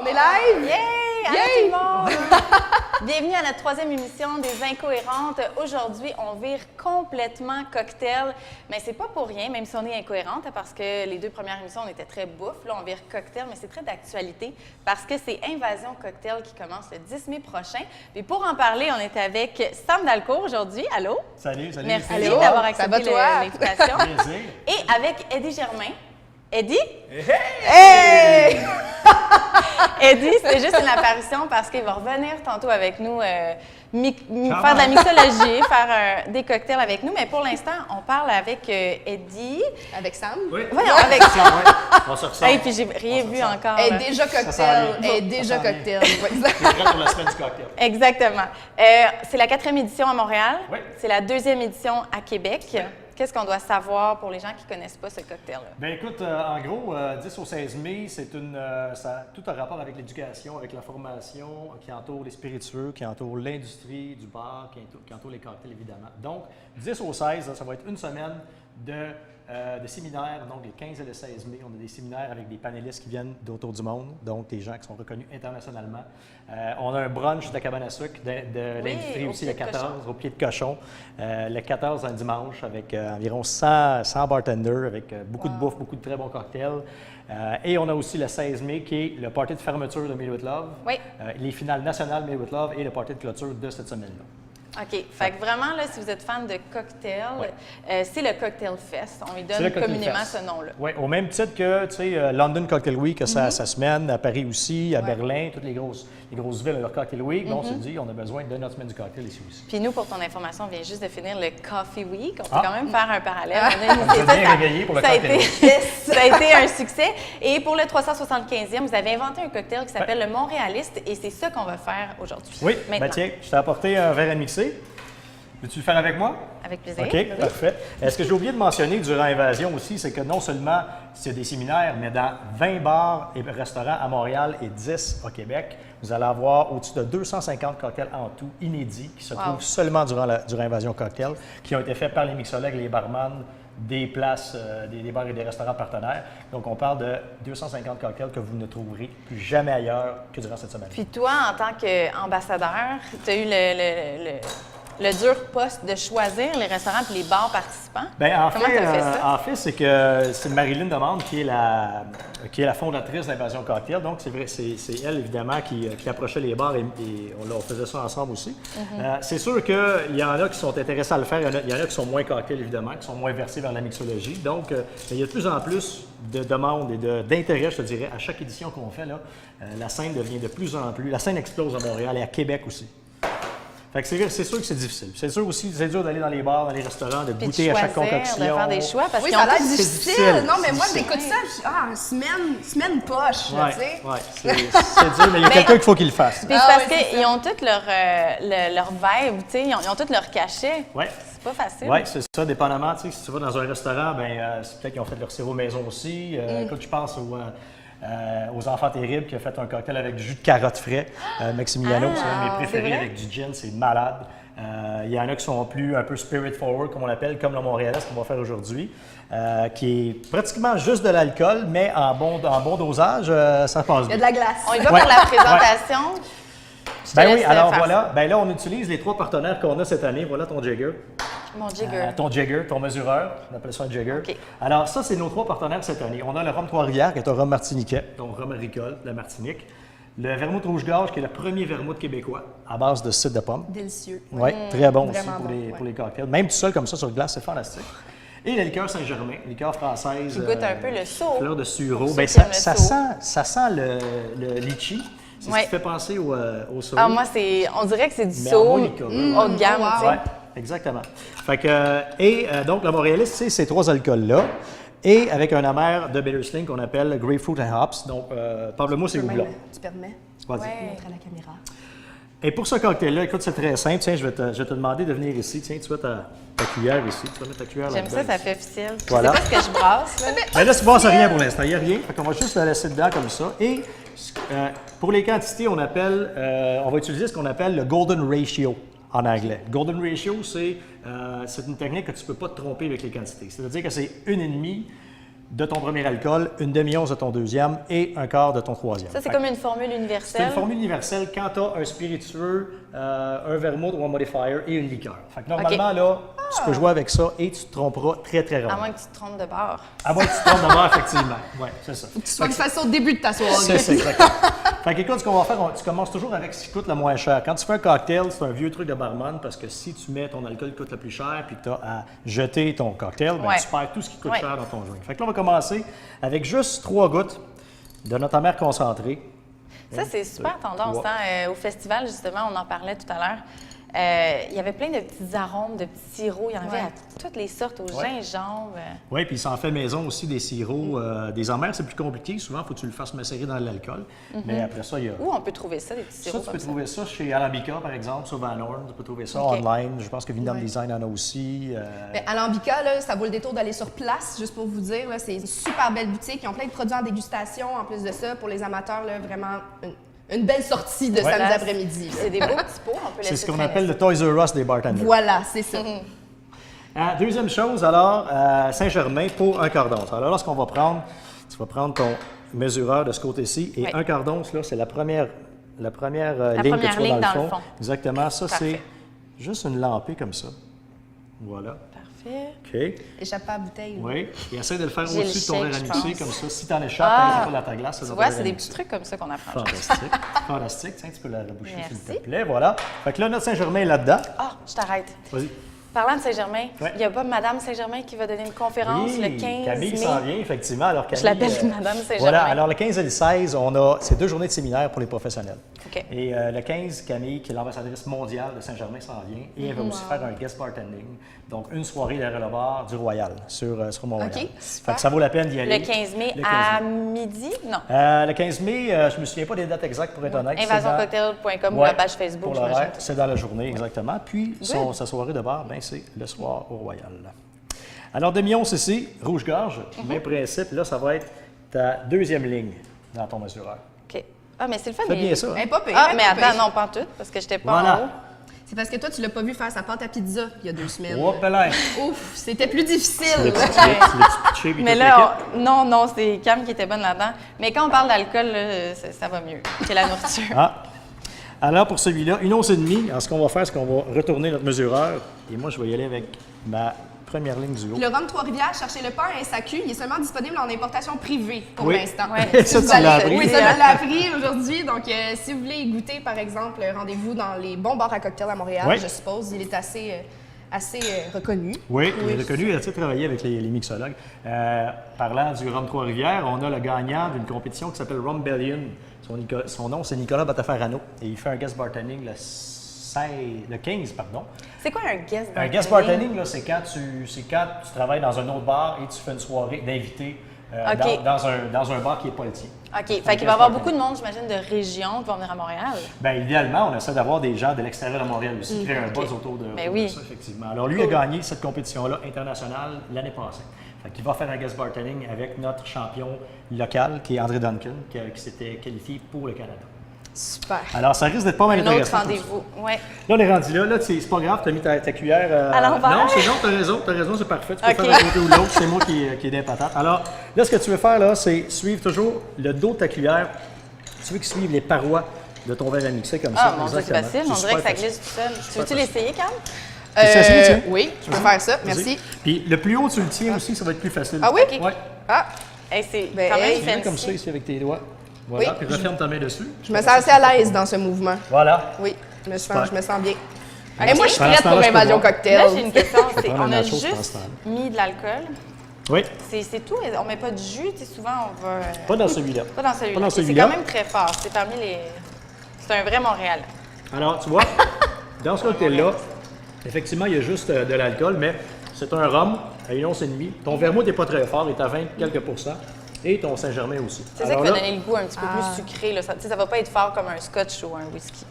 est live! Yay! Allô tout le monde! Bienvenue à notre troisième émission des Incohérentes. Aujourd'hui, on vire complètement cocktail. Mais c'est pas pour rien, même si on est incohérente, parce que les deux premières émissions, on était très bouffe. Là, on vire cocktail, mais c'est très d'actualité parce que c'est Invasion Cocktail qui commence le 10 mai prochain. Et pour en parler, on est avec Sam Dalcourt aujourd'hui. Allô? Salut, salut. Merci Allô? d'avoir Ça va, accepté toi? l'invitation. Plaisir. Et avec Eddie Germain. Eddie? Hey! Eddie, c'était juste une apparition parce qu'il va revenir tantôt avec nous, faire de la mixologie, faire des cocktails avec nous. Mais pour l'instant, on parle avec Eddie. Avec Sam? Oui. Voyons, avec Ça, ouais. On se ressent. Hey, puis j'ai rien vu encore. Elle là. est déjà Ça cocktail. s'en vient. Elle est déjà Ça s'en cocktail. T'es prêt pour la semaine du cocktail? Exactement. C'est la 4e édition à Montréal. Oui. C'est la 2e édition à Québec. Qu'est-ce qu'on doit savoir pour les gens qui ne connaissent pas ce cocktail-là? Bien, écoute, en gros, 10 au 16 mai, c'est tout a rapport avec l'éducation, avec la formation qui entoure les spiritueux, qui entoure l'industrie du bar, qui entoure les cocktails, évidemment. Donc, 10 au 16, ça va être une semaine de séminaires, donc les 15 et le 16 mai. On a des séminaires avec des panélistes qui viennent d'autour du monde, donc des gens qui sont reconnus internationalement. On a un brunch de cabane à sucre de l'industrie au aussi, pied le de 14, cochon. au pied de cochon. Le 14, un dimanche, avec environ 100 bartenders, avec beaucoup de bouffe, beaucoup de très bons cocktails. Et on a aussi le 16 mai, qui est le party de fermeture de Made with Love, Oui. les finales nationales Made with Love et le party de clôture de cette semaine-là. OK. Fait que vraiment, là, si vous êtes fan de cocktail, c'est le Cocktail Fest. On lui C'est donne le Cocktail communément Fest. ce nom-là. Oui, au même titre que, tu sais, London Cocktail Week, sa semaine, à Paris aussi, à Berlin, toutes les grosses villes ont leur Cocktail Week. Donc, on se dit, on a besoin de notre semaine du cocktail ici aussi. Puis nous, pour ton information, on vient juste de finir le Coffee Week. On peut Ah. quand même faire un parallèle. On s'est bien réveillé pour le ça a cocktail été, ça a été un succès. Et pour le 375e, vous avez inventé un cocktail qui s'appelle le Montréaliste et c'est ça qu'on va faire aujourd'hui. Oui, maintenant. ben tiens, je t'ai apporté un verre à mixer. Veux-tu le faire avec moi? Avec plaisir. OK, Oui. parfait. Ce que j'ai oublié de mentionner durant Invasion aussi, c'est que non seulement c'est des séminaires, mais dans 20 bars et restaurants à Montréal et 10 au Québec, vous allez avoir au-dessus de 250 cocktails en tout, inédits, qui se trouvent seulement durant Invasion Cocktail, qui ont été faits par les mixologues et les barman des places, des bars et des restaurants partenaires. Donc, on parle de 250 cocktails que vous ne trouverez plus jamais ailleurs que durant cette semaine. Puis toi, en tant qu'ambassadeur, tu as eu le dur poste de choisir les restaurants et les bars participants. Bien, Comment tu as fait ça? en fait, c'est que c'est Marilyn Demande qui est la fondatrice d'Invasion Cocktail. Donc, c'est vrai, c'est elle, évidemment, qui approchait les bars et on faisait ça ensemble aussi. C'est sûr qu'il y en a qui sont intéressés à le faire. Il y en a qui sont moins cocktails, évidemment, qui sont moins versés vers la mixologie. Donc, il y a de plus en plus de demandes et d'intérêt, je te dirais, à chaque édition qu'on fait. Là, la scène devient de plus en plus... La scène explose à Montréal et à Québec aussi. Fait que c'est sûr que c'est difficile. C'est sûr aussi, c'est dur d'aller dans les bars, dans les restaurants, de Puis goûter de à chaque choisir, concoction. de faire des choix parce Oui, qu'ils ça ont a l'air tous- difficile. difficile. Non, mais moi, C'est j'écoute ça, je dis, semaine poche, là, Ouais, tu sais. ouais, c'est dur, mais il y a quelqu'un qu'il faut qu'il le fasse. Puis c'est Ah parce ouais, c'est qu'ils ont toutes leur vibe, tu sais, ils ont toutes leur cachet. Ouais. C'est pas facile. Oui, c'est ça, dépendamment. Tu sais, si tu vas dans un restaurant, ben, c'est peut-être qu'ils ont fait leur sirop maison aussi. Écoute, je pense aux Enfants Terribles qui a fait un cocktail avec du jus de carotte frais. Maximiliano, c'est un de mes c'est préférés vrai? avec du gin, c'est malade. Il y en a qui sont un peu spirit forward, comme on l'appelle, comme le Montréaliste qu'on va faire aujourd'hui, qui est pratiquement juste de l'alcool, mais en bon dosage, ça passe Il y a bien. de la glace. On y va pour la présentation. Je te Ben oui, laisse, alors faire voilà. Ben là, on utilise les 3 partenaires qu'on a cette année. Voilà ton Jagger. ça. Mon jigger. Ton Jagger, ton mesureur, on appelle ça un Jagger. OK. Alors ça, c'est nos 3 partenaires cette année. On a le rhum Trois-Rivières, qui est un rhum martiniquais, donc rhum agricole de la Martinique. Le vermouth rouge-gorge, qui est le premier vermouth québécois, à base de cidre de pomme. Délicieux. Oui, très bon aussi vraiment bon, pour les cocktails. Même tout seul comme ça sur glace, c'est fantastique. Et la liqueur Saint-Germain, liqueur française. Qui goûte un peu le saut. Fleur de sureau. Pour ceux Ben, qui ça, aiment le ça saut. sent le litchi. C'est Ouais. ce qui fait penser au saut. Ah, moi, on dirait que c'est du Mais saut en Monica, haut de gamme, wow. tu sais. Oui, exactement. Fait que, donc, le Montréaliste, c'est ces 3 alcools-là. Et avec un amer de Bittersling qu'on appelle Grapefruit and Hops, donc pamplemousse et houblon. Tu permets? Vas-y. Ouais. Montre à la caméra. Et pour ce cocktail-là, écoute, c'est très simple. Tiens, je vais te demander de venir ici. Tiens, tu vois ta cuillère ici. Tu vas mettre ta cuillère J'aime là-dedans. ça, ça ici. fait officiel. Voilà. Je sais pas ce que je brasse, là. Ben là, tu vois, c'est rien pour l'instant. Il n'y a rien. Fait qu'on va juste la laisser dedans comme ça. Et pour les quantités, on va utiliser ce qu'on appelle le Golden Ratio en anglais. Golden Ratio, c'est une technique que tu ne peux pas te tromper avec les quantités. C'est-à-dire que c'est 1,5 de ton premier alcool, une demi-once de ton deuxième et un quart de ton troisième. Ça, c'est Fait comme une formule universelle. c'est une formule universelle quand tu as un spiritueux, un vermouth ou un modifier et une liqueur. Fait que normalement, là, tu peux jouer avec ça et tu te tromperas très, très À rarement. moins que tu te trompes de bord. À moins que tu te trompes de bord, effectivement. Oui, c'est ça. Tu sois face au début de ta soirée. C'est ça, exactement. Fait qu'écoute, ce qu'on va faire, tu commences toujours avec ce qui coûte le moins cher. Quand tu fais un cocktail, c'est un vieux truc de barman parce que si tu mets ton alcool qui coûte le plus cher puis que tu as à jeter ton cocktail, ben, Ouais. tu perds tout ce qui coûte Ouais. cher dans ton drink. Fait que là, on va commencer avec juste 3 gouttes de notre amère concentrée. Ça, c'est super tendance. trois. Hein? Au festival, justement, on en parlait tout à l'heure. Il y avait plein de petits arômes, de petits sirops. Il y en avait Ouais. à toutes les sortes, au Ouais. gingembre. Oui, puis il s'en fait maison aussi des sirops. Des amers, c'est plus compliqué. Souvent, il faut que tu le fasses macérer dans l'alcool. Mais après ça, il y a. Où on peut trouver ça, des petits Ça, sirops tu peux comme ça? trouver ça chez Alambica, par exemple, sur Van Horn. Tu peux trouver ça OK. online. Je pense que Vinum Design en a aussi. Mais à l'Ambica, là, ça vaut le détour d'aller sur place, juste pour vous dire. là, C'est une super belle boutique. Ils ont plein de produits en dégustation. En plus de ça, pour les amateurs, là, vraiment une belle sortie de samedi après-midi. là. C'est des beaux petits pots, on peut laisser C'est ce qu'on traîner appelle ça. le Toys R Us des bartenders. Voilà, c'est ça. Deuxième chose, alors, Saint-Germain pour un quart d'once. Alors là, ce qu'on va prendre, tu vas prendre ton mesureur de ce côté-ci et Oui. un quart d'once, là, c'est la première ligne que première tu vois ligne dans dans le le fond. fond. Exactement, ça Parfait. c'est juste une lampée comme ça. Voilà. Parfait. OK. Échappe pas à la bouteille. Oui. Et essaie de le faire J'ai au-dessus de ton le verre à shake, mixer, je comme pense. ça. Si tu en échappes, Ah! c'est pas dans ta glace. Tu dans ton vois, verre c'est à des mixer. petits trucs comme ça qu'on apprend. Fantastique. Fantastique. Tiens, tu peux la reboucher s'il te Merci. plaît. Voilà. Fait que là, notre Saint-Germain est là-dedans. Ah, je t'arrête. Vas-y. Parlant de Saint-Germain, Ouais. il y a pas Madame Saint-Germain qui va donner une conférence Oui, le 15 Camille mai. s'en vient, effectivement. Alors, Camille, l'appelle Madame Saint-Germain. Voilà, alors le 15 et le 16, on a ces 2 journées de séminaire pour les professionnels. OK. Et le 15, Camille, qui est l'ambassadrice mondiale de Saint-Germain, s'en vient. Et elle va aussi faire un guest bartending. Donc, une soirée derrière le bar du Royal, sur Mont-Royal. OK, Fait super. que ça vaut la peine d'y aller. Le 15 mai Le 15 à mai. midi? Non. Le 15 mai, je ne me souviens pas des dates exactes pour être honnête. C'est dans- Invasioncocktail.com ou Ouais, la page Facebook, pour l'horaire, j'imagine. c'est dans la journée, exactement. Puis, Good. sa soirée de bar, ben, c'est le soir au Royal. Alors, demi-once ici, rouge-gorge, même principe. Là, ça va être ta deuxième ligne dans ton mesureur. OK. Ah, mais c'est le fun. Fais bien ça. Elle est pas pire, Ah, elle mais est pas attends, pire. non, pas en tout, parce que j'étais pas Voilà. en haut. C'est parce que toi, tu l'as pas vu faire sa pâte à pizza il y a 2 semaines. Hop là! Ouf, c'était plus Le difficile. petit pitché, puis Mais toute là, non, c'est Cam qui était bonne là-dedans. Mais quand on parle d'alcool, là, ça va mieux que la nourriture. Ah. Alors, pour celui-là, 1 once et demie. Alors, ce qu'on va faire, c'est qu'on va retourner notre mesureur. Et moi, je vais y aller avec ma première ligne du haut. Puis le rhum Trois-Rivières, cherchez-le pas à SAQ, il est seulement disponible en importation privée pour Oui. l'instant. Ouais. Ça, Vous tu l'as allez- appris. Oui, ça, je l'ai appris aujourd'hui. Donc, si vous voulez y goûter, par exemple, rendez-vous dans les bons bars à cocktails à Montréal, Oui. je suppose. Il est assez reconnu. Oui, il est reconnu, il a travaillé avec les mixologues. Parlant du Rhum Trois-Rivières, on a le gagnant d'une compétition qui s'appelle Rumbellion. Son nom, c'est Nicolas Batafarano. Et il fait un guest bartending le 15, pardon. C'est quoi un guest bartending? Un guest bartending, là, c'est quand tu travailles dans un autre bar et tu fais une soirée d'invités OK. dans un bar qui n'est pas le tien. OK. Fait qu'il va y avoir beaucoup de monde, j'imagine, de régions qui vont venir à Montréal. Bien, idéalement, on essaie d'avoir des gens de l'extérieur de Montréal aussi, créer un buzz autour de Ben autour oui. de ça, effectivement. Alors, lui a gagné cette compétition-là internationale l'année passée. Fait qu'il va faire un guest bartending avec notre champion local, qui est André Duncan, qui s'était qualifié pour le Canada. Super. Alors, ça risque d'être pas mal Un autre intéressant. rendez-vous. Ouais. Là, on est rendu là. Là, c'est pas grave, tu as mis ta cuillère. À l'envers? Non, c'est non, tu as raison, c'est parfait. Tu peux OK. faire un côté ou l'autre, c'est moi qui ai des patates. Alors, là, ce que tu veux faire, là, c'est suivre toujours le dos de ta cuillère. Tu veux qu'il suive les parois de ton verre à mixer comme ça. Ah, mon Dieu, c'est exactement. facile. On dirait super que ça facile. glisse tout seul. Tu veux-tu facile. l'essayer, Cam? Tu sais essayer, tiens? Oui, je peux faire ça. Vas-y. Merci. Puis le plus haut, tu le tiens aussi, ça va être plus facile. Ah oui? OK. Ouais. Ah, Hey, c'est Ben, quand même hey, Tiens fancy. comme ça ici avec tes doigts. Voilà. Oui. Puis referme ta main dessus. je me sens assez à l'aise dans ce mouvement. Voilà. Oui, je me Super. sens bien. OK. Et moi, je suis Pendant prête ce temps-là, pour je peux Invasion boire. Cocktail. Là, j'ai une question. C'est, prendre on un a nacho pendant ce juste temps-là. mis de l'alcool. Oui. C'est tout. On met pas de jus. Tu sais, souvent, on va... Pas dans celui-là. Pas dans celui-là. Pas dans OK, c'est celui-là. quand même très fort. C'est parmi les... C'est un vrai Montréal. Alors, tu vois, dans ce cocktail-là, effectivement, il y a juste de l'alcool, mais c'est un rhum à 1 once et demie. Ton vermouth n'est pas très fort, il est à 20 quelques pourcents. Et ton Saint-Germain aussi. C'est ça Alors qui va là, donner le goût un petit peu plus sucré. Là. Ça, tu sais, ça va pas être fort comme un scotch ou un whisky.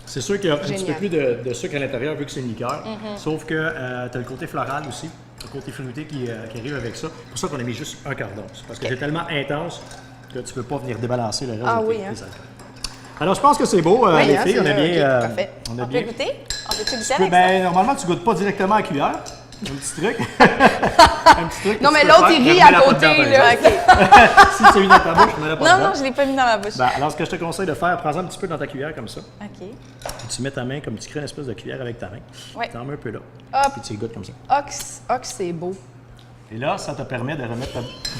c'est sûr qu'il y a un petit peu Génial. plus de sucre à l'intérieur vu que c'est une liqueur. Sauf que tu as le côté floral aussi, le côté fruité qui arrive avec ça. C'est pour ça qu'on a mis juste un quart d'once. Parce que c'est tellement intense que tu peux pas venir débalancer le reste Ah de oui, tes hein. alcools. Alors, je pense que c'est beau, Oui, les hein, filles. On a c'est bien. OK, parfait. on a On peut bien. goûter? On peut goûter Tu peux- avec ça? ben, normalement, tu goûtes pas directement à la cuillère. Un petit truc. Un petit truc. Non, que mais tu peux l'autre, faire, il mais rit remets-la à pas côté, dedans, par là. exemple. Si tu as mis dans ta bouche, remets-la pas Non, dedans. non, je l'ai pas mis dans ma bouche. Ben, alors, ce que je te conseille de faire, prends-en un petit peu dans ta cuillère comme ça. OK. Tu mets ta main comme tu crées une espèce de cuillère avec ta main. Ouais. Tu en mets un peu là. Hop. Puis tu y goûtes comme ça. Ox, c'est beau. Et là, ça te permet de remettre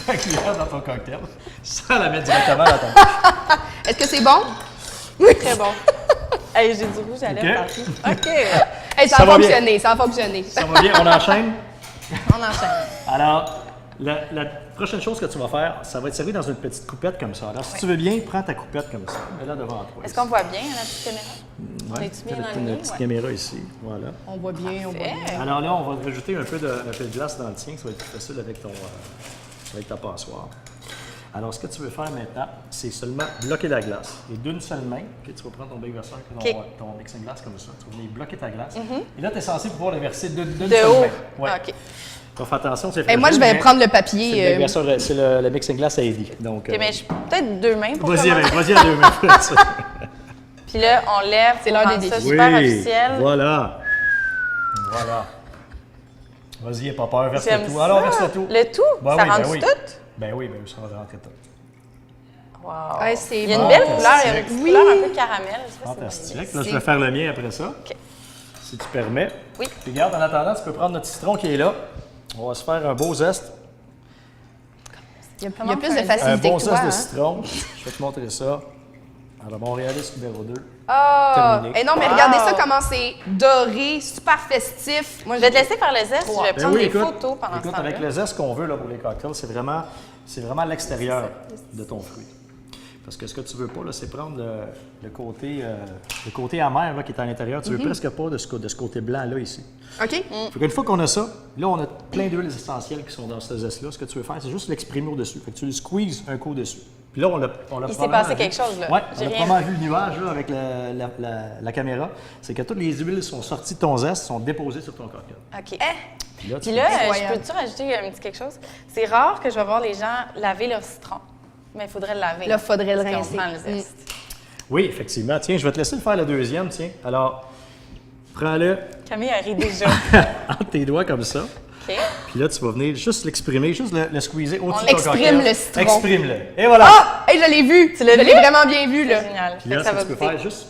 ta cuillère dans ton cocktail sans la mettre directement dans ta bouche. Est-ce que c'est bon? Très bon. Hey, j'ai du rouge à lèvres OK. partout. OK. Hey, ça Ça a va bien. fonctionné, ça a fonctionné. Ça va bien, on enchaîne. On enchaîne. Alors, la prochaine chose que tu vas faire, ça va être servi dans une petite coupette comme ça. Alors, si tu veux bien, prends ta coupette comme ça. Mets-la devant toi. Est-ce qu'on voit bien la petite caméra? Ouais, On est-tu bien t'as aligné? une petite Ouais. caméra ici. Voilà. On voit bien, on voit bien. Parfait. Alors là, on va rajouter un peu de glace dans le tien. Ça va être plus facile avec, avec ta passoire. Alors, ce que tu veux faire maintenant, c'est seulement bloquer la glace. Et d'une seule main, ok, tu vas prendre ton Big Verser, ton mixing glace comme ça. Tu vas venir bloquer ta glace. Et là, tu es censé pouvoir le verser d'une De seule haut. main. Ouais. Ah, OK. Donc, fais attention, c'est Et fragile, moi, je vais mais prendre le c'est papier. le Big Verser, c'est le mixing glace à Eddie. Donc, OK, mais je peut-être deux mains pour vas-y commencer. à deux mains. Puis là, on lève. C'est pour l'heure rendre des ça défis. super officiel. Voilà. Voilà. Vas-y, n'aie pas peur, verse J'aime le tout. ça. Alors, verse le tout. Le tout? Ben Ça oui, rentre ben oui. tout? Ben oui, ça va rentrer tout. Wow. Ouais, c'est Il y a une bon. belle couleur, il y a une Fantastique. petite couleur un peu caramel. Je sais pas si Fantastique. c'est Là, je vais faire le mien après ça. OK. Si tu permets. Oui. Puis regarde, en attendant, tu peux prendre notre citron qui est là. On va se faire un beau zeste. Il y a plus de Un facilité bon que toi. zeste de Hein? citron. Je vais te montrer ça. Alors, Montréaliste numéro 2. Ah! Terminé. Et non, mais Wow. regardez ça, comment c'est doré, super festif. Moi, Je vais te laisser faire le zeste. Je vais Ben prendre oui, des écoute, photos pendant ce écoute, temps-là. avec le zeste qu'on veut là, pour les cocktails, c'est vraiment l'extérieur de ton fruit. Parce que ce que tu veux pas, là, c'est prendre le côté amer là, qui est à l'intérieur. Tu veux presque pas de ce côté blanc-là ici. OK? Fait qu'une fois qu'on a ça, là, on a plein d'huiles essentielles qui sont dans ce zeste-là. Ce que tu veux faire, c'est juste l'exprimer au-dessus. Fait que tu le squeezes un coup dessus. Puis là, on l'a Il s'est probablement passé vu. quelque chose, là. Oui, J'ai on a rien probablement vu le nuage là, avec la caméra. C'est que toutes les huiles sont sorties de ton zeste, sont déposées sur ton cocktail. OK. Puis là, tu Puis là, je Incroyable. peux-tu rajouter un petit quelque chose? C'est rare que je vais voir les gens laver leur citron, mais il faudrait le laver. Là, il faudrait le Parce qu'on rincer. prend le zeste. Oui, effectivement. Tiens, je vais te laisser le faire le deuxième, tiens. Alors, prends-le Camille a ri déjà. entre tes doigts comme ça. OK. Puis là, tu vas venir juste l'exprimer, juste le squeezer au-dessus On de ton exprime cocktail. le citron. Exprime-le. Et voilà. Ah! Hey, je l'ai vu! Tu l'as Je l'ai vu? vraiment bien vu, là. Génial. Puis Fait là, que ça ce va que tu peux goûter. faire, juste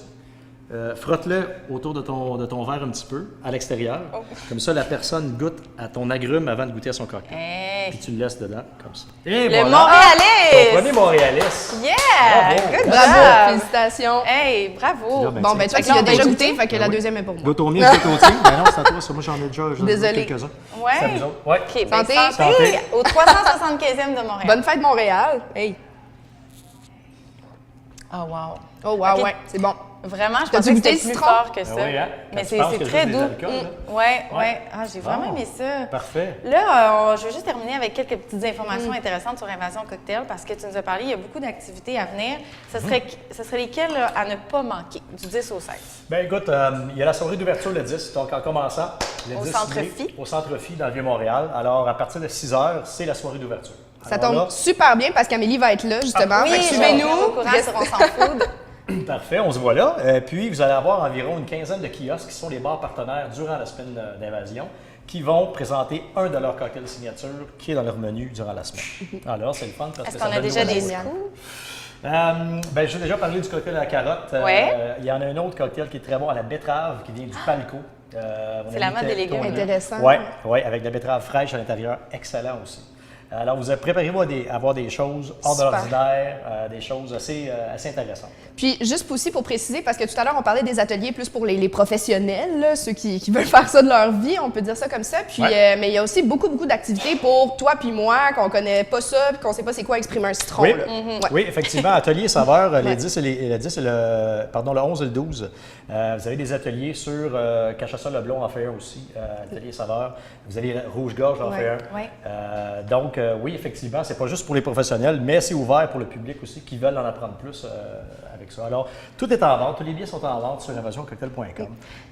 frotte-le autour de ton verre un petit peu, à l'extérieur. Oh. Comme ça, la personne goûte à ton agrume avant de goûter à son cocktail. Hey. Puis tu le laisses dedans, comme ça. Et Le voilà! Montréalais! Ton premier Montréalais. Yeah! Bravo. Good Bravo! job! Félicitations! Hey, bravo! Là, ben, Bon, ben, tiens. toi, Fait tu que l'as là, on déjà va goûté, goûter. fait que Ben la oui. deuxième est pour moi. Goûte au mien, goûte au tien. Ben non, c'est à toi, ça. Moi, j'en ai déjà Désolée. quelques-uns. Ouais. C'est à vous autres. Ouais. OK, ben, Santé. santé au 375e de Montréal. Bonne fête, Montréal! Hey! Oh, wow. Oh, wow, Ok. ouais, c'est bon. Vraiment, je T'as-tu pensais que goûté c'était le plus citron? fort que ça. Ben oui, hein? Mais Quand c'est tu penses c'est que très c'est des doux. alcools, là. Ouais, Ouais. ouais. Ah, j'ai vraiment Bon. aimé ça. Parfait. Là, je veux juste terminer avec quelques petites informations intéressantes sur Invasion Cocktail parce que tu nous as parlé, il y a beaucoup d'activités à venir. Ce serait lesquelles là, à ne pas manquer, du 10 au 16? Ben écoute, il y a la soirée d'ouverture le 10, donc en commençant le Au 10 Centre mai, Phi. au Centre Phi dans le Vieux-Montréal. Alors, à partir de 6 h, c'est la soirée d'ouverture. Ça Alors tombe là, super bien parce qu'Amélie va être là, justement. Oui, Fait que je vais vous tenir au suivez-nous. courant sur On s'en fout. parfait, on se voit là. Puis, vous allez avoir environ une quinzaine de kiosques qui sont les bars partenaires durant la semaine d'invasion qui vont présenter un de leurs cocktails signature qui est dans leur menu durant la semaine. Alors, c'est le fun parce Est-ce que qu'on ça a donne déjà nos des jouets. scoops? Ben, j'ai déjà parlé du cocktail à la carotte. Ouais. Il y en a un autre cocktail qui est très bon à la betterave qui vient du Palco. C'est la mode des légumes. Intéressant. Oui, ouais, avec de la betterave fraîche à l'intérieur. Excellent aussi. Alors, vous préparez-vous à avoir des choses hors de Super. l'ordinaire, des choses assez intéressantes. Puis, juste aussi pour préciser, parce que tout à l'heure, on parlait des ateliers plus pour les professionnels, là, ceux qui veulent faire ça de leur vie, on peut dire ça comme ça. Puis, Ouais. mais il y a aussi beaucoup d'activités pour toi puis moi, qu'on connaît pas ça, puis qu'on sait pas c'est quoi exprimer un citron. Oui. Là. Ouais. Oui, effectivement, atelier saveur, les Ouais. 10 et le 11 et le 12. Vous avez des ateliers sur Cachaça Leblon en fait un aussi, atelier saveur. Vous avez Rouge-Gorge en Ouais. fait un. Ouais. Donc, oui, effectivement, c'est pas juste pour les professionnels, mais c'est ouvert pour le public aussi qui veulent en apprendre plus avec ça. Alors, tout est en vente. Tous les billets sont en vente sur invasioncocktail.com.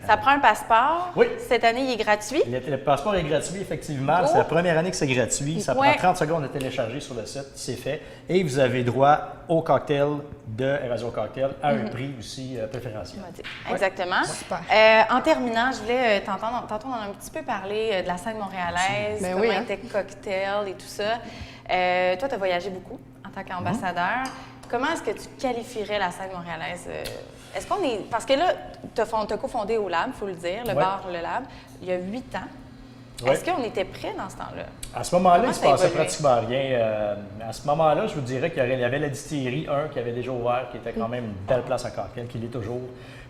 Ça prend un passeport. Oui. Cette année, il est gratuit. Le passeport est gratuit, effectivement. Oh. C'est la première année que c'est gratuit. Ça prend 30 secondes de télécharger sur le site. C'est fait. Et vous avez droit au cocktail de Évasion Cocktail à un prix aussi préférentiel. Exactement. Super. En terminant, je voulais t'entendre. Tantôt, on a un petit peu parlé de la scène montréalaise, Ben comment oui, hein. était cocktail et tout ça. Toi, tu as voyagé beaucoup en tant qu'ambassadeur. Comment est-ce que tu qualifierais la scène montréalaise? Est-ce qu'on est. Parce que là, tu as cofondé au Lab, il faut le dire, le bar Le Lab, il y a 8 ans. Ouais. Est-ce qu'on était prêt dans ce temps-là? À ce moment-là, Comment il se ça a passait évolué? pratiquement rien. À ce moment-là, je vous dirais qu'il y avait la distillerie 1 qui avait déjà ouvert, qui était quand même une belle place à cocktail, qui l'est toujours,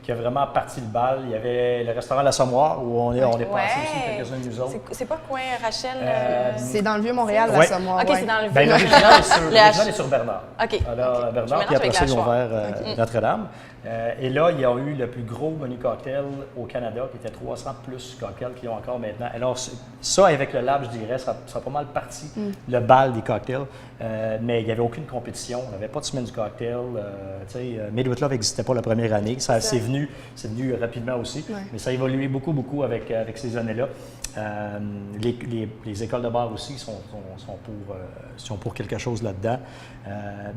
qui a vraiment parti le bal. Il y avait le restaurant La Sommoire où on est passé aussi, quelques-uns de nous autres. C'est pas coin Rachel? C'est dans le Vieux-Montréal, la Ouais. Sommoire. OK, ouais. c'est dans le Ben, l'original est sur Bernard. OK. Alors, OK. Je Bernard, me puis mélange après ça, avec ils ont la ouvert Notre-Dame. Et là, il y a eu le plus gros menu cocktail au Canada, qui était 300 plus cocktails qu'ils ont encore maintenant. Alors, ça, avec le Lab, je dirais, ça a pas mal parti, le bal des cocktails. Mais il n'y avait aucune compétition. On n'avait pas de semaine du cocktail. Made with Love n'existait pas la première année. C'est venu rapidement aussi. Ouais. Mais ça a évolué beaucoup avec ces années-là. Les écoles de bar aussi sont pour quelque chose là-dedans.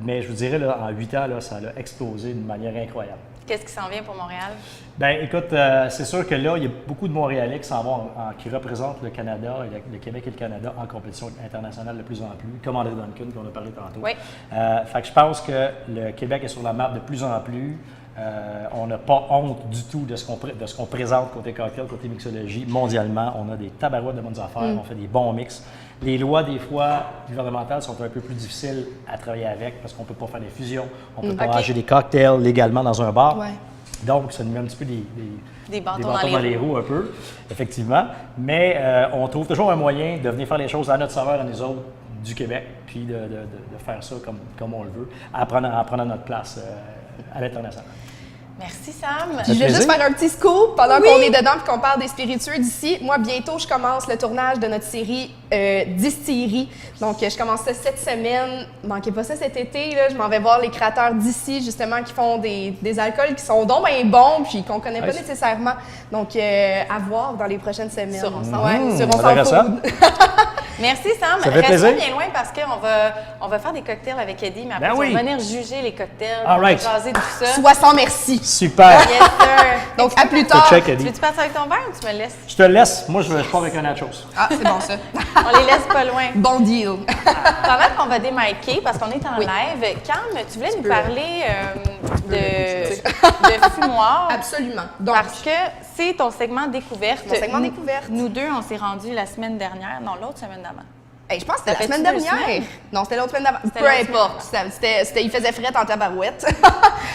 Mais je vous dirais, là, en 8 ans, là, ça a explosé d'une manière incroyable. Qu'est-ce qui s'en vient pour Montréal? Bien, écoute, c'est sûr que là, il y a beaucoup de Montréalais qui s'en vont, qui représentent le Canada, le Québec et le Canada en compétition internationale de plus en plus, comme André Duncan, qu'on a parlé tantôt. Oui. Fait que je pense que le Québec est sur la map de plus en plus. On n'a pas honte du tout de ce qu'on présente côté cocktail, côté mixologie. Mondialement, on a des tabarouettes de bonnes affaires, on fait des bons mix. Les lois, des fois, gouvernementales sont un peu plus difficiles à travailler avec parce qu'on ne peut pas faire des fusions, on ne peut pas ranger des cocktails légalement dans un bar. Ouais. Donc, ça nous met un petit peu Des bâtons dans les roues un peu, effectivement. Mais on trouve toujours un moyen de venir faire les choses à notre saveur, à nous autres, du Québec, puis de faire ça comme on le veut, en prenant notre place à l'international. Merci, Sam. Je vais juste faire un petit scoop pendant qu'on est dedans et qu'on parle des spiritueux d'ici. Moi, bientôt, je commence le tournage de notre série Distillerie. Donc, je commence ça cette semaine. Manquez pas ça cet été. Là. Je m'en vais voir les créateurs d'ici, justement, qui font des alcools qui sont donc bien bons puis qu'on connaît pas nécessairement. Donc, à voir dans les prochaines semaines. Sur On s'en Ouais, sur On s'en intéressant. fout. Merci, Sam. Ça fait Reste plaisir. pas bien loin parce qu'on va faire des cocktails avec Eddie, mais après, Ben on oui. va venir juger les cocktails, All on va right. jaser tout ça. Sois sans merci. Super! Yes, sir. Donc, à plus tard. Check, Tu Eddie. veux-tu passer avec ton verre ou tu me laisses? Je te laisse. Moi, je pars avec un nachos. Ah, c'est bon, ça. On les laisse pas loin. Bon deal. Pendant qu'on va démarquer, parce qu'on est en live, Cam, tu voulais nous parler de fumoir. Absolument. Donc, Parce que c'est ton segment découverte. Mon segment découverte. Nous deux, on s'est rendus la semaine dernière, non, l'autre semaine d'avant. hey, je pense que Ça c'était la fait-tu semaine 2 dernière. semaines? Non, c'était l'autre semaine d'avant. Peu l'autre importe. Il faisait fret en tabarouette.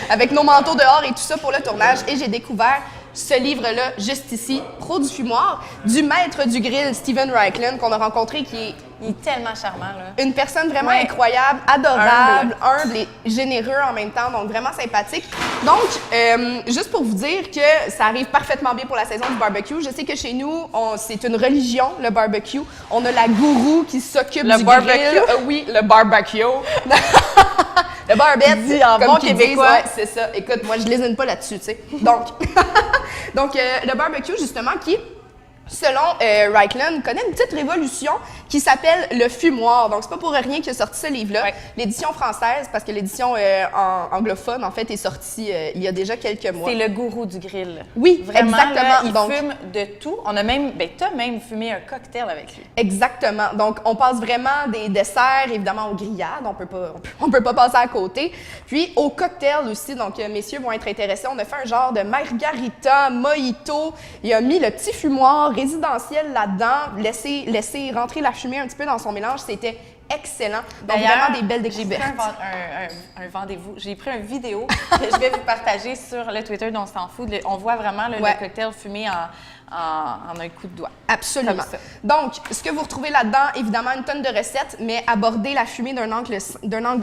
Avec nos manteaux dehors et tout ça pour le tournage. Et j'ai découvert ce livre-là, juste ici, Pro du fumoir, du maître du grill, Steven Reichland, qu'on a rencontré, qui est Il est tellement charmant, là. une personne vraiment Ouais. incroyable, adorable, humble et généreux en même temps, donc vraiment sympathique. Donc, juste pour vous dire que ça arrive parfaitement bien pour la saison du barbecue. Je sais que chez nous, c'est une religion, le barbecue. On a la gourou qui s'occupe Le du barbecue? grill. Oui, le barbecue. Le barbette, Dit en comme bon qu'ils québécois. disent, ouais, c'est ça. Écoute, moi, je lésine pas là-dessus, tu sais. Donc, le barbecue, justement, qui, selon Reichland, connaît une petite révolution qui s'appelle le fumoir. Donc, c'est pas pour rien qu'il a sorti ce livre-là. Ouais. L'édition française, parce que l'édition anglophone, en fait, est sortie il y a déjà quelques mois. C'est le gourou du grill. Oui, Vraiment, exactement. là, il Donc- fume de tout. On a même, t'as même fumé un cocktail avec lui. Exactement. Donc, on passe vraiment des desserts, évidemment, aux grillades. On peut pas passer à côté. Puis, au cocktail aussi. Donc, messieurs vont être intéressés. On a fait un genre de margarita, mojito. Il a mis le petit fumoir résidentiel là-dedans, laisser rentrer la fumée un petit peu dans son mélange. C'était excellent. Donc, vraiment des belles j'ai pris découvertes. un rendez-vous. J'ai pris une vidéo que je vais vous partager sur le Twitter d'On s'en fout. On voit vraiment le Ouais. cocktail fumé en un coup de doigt. Absolument. Comme ça. Donc, ce que vous retrouvez là-dedans, évidemment, une tonne de recettes, mais aborder la fumée d'un angle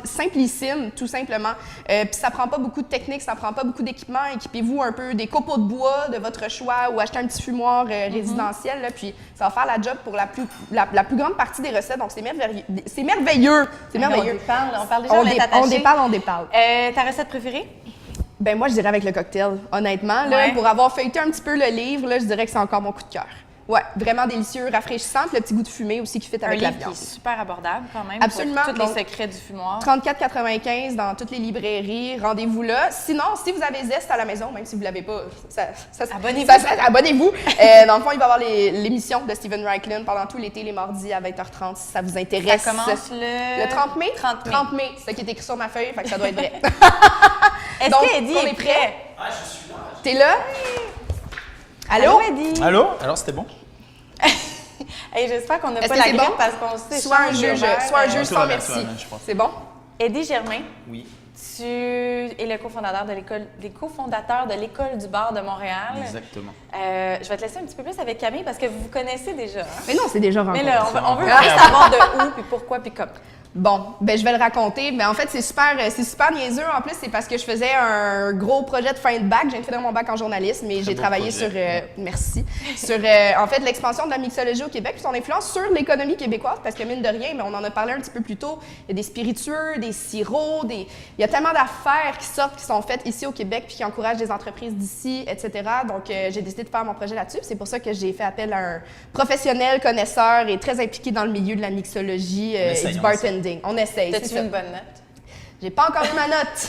simplissime, tout simplement. Puis ça prend pas beaucoup de technique, ça prend pas beaucoup d'équipement. Équipez-vous un peu des copeaux de bois de votre choix ou achetez un petit fumoir résidentiel, là, puis ça va faire la job pour la plus grande partie des recettes. Donc, c'est merveilleux. C'est merveilleux. C'est merveilleux. On parle déjà, on est attaché. On déparle. Ta recette préférée? Ben moi, je dirais avec le cocktail, honnêtement. Là, pour avoir feuilleté un petit peu le livre, là, je dirais que c'est encore mon coup de cœur. Ouais, vraiment délicieux, rafraîchissant, puis le petit goût de fumée aussi qui fait avec la livre viande. qui est super abordable quand même. Absolument. Pour tous les secrets du fumoir. 34,95 dans toutes les librairies. Rendez-vous là. Sinon, si vous avez Zest à la maison, même si vous ne l'avez pas, abonnez-vous. Abonnez-vous. Dans le fond, il va y avoir l'émission de Steven Raichlen pendant tout l'été, les mardis à 20h30, si ça vous intéresse. Ça commence le 30 mai? 30 mai. C'est ça qui est écrit sur ma feuille, fait que ça doit être vrai. Est-ce qu'Eddie est prêt? Ah, je suis là. T'es là? Allô, Eddie? Allô? Alors, c'était bon? Hey, j'espère qu'on n'a Est-ce pas que la c'est grippe bon? parce qu'on sait. Soit un juge tout va sans bien, merci. tout va bien, je pense. C'est bon? Eddie Germain, Oui, tu es le cofondateur de l'École du bar de Montréal. exactement. Je vais te laisser un petit peu plus avec Camille parce que vous vous connaissez déjà. Hein? Mais non, c'est déjà rencontré. Mais là, on veut juste savoir de où, puis pourquoi, puis comment. Bon, ben je vais le raconter. Mais en fait, c'est super niaiseux. En plus, c'est parce que je faisais un gros projet de fin de bac. Je viens de finir mon bac en journalisme, mais j'ai beau travaillé projet. sur, merci, sur en fait l'expansion de la mixologie au Québec, puis son influence sur l'économie québécoise. Parce que mine de rien, mais on en a parlé un petit peu plus tôt. Il y a des spiritueux, des sirops, il y a tellement d'affaires qui sortent, qui sont faites ici au Québec, puis qui encouragent des entreprises d'ici, etc. Donc, j'ai décidé de faire mon projet là-dessus. C'est pour ça que j'ai fait appel à un professionnel, connaisseur et très impliqué dans le milieu de la mixologie et du bartending. On essaye. T'as-tu une bonne note? J'ai pas encore eu ma note.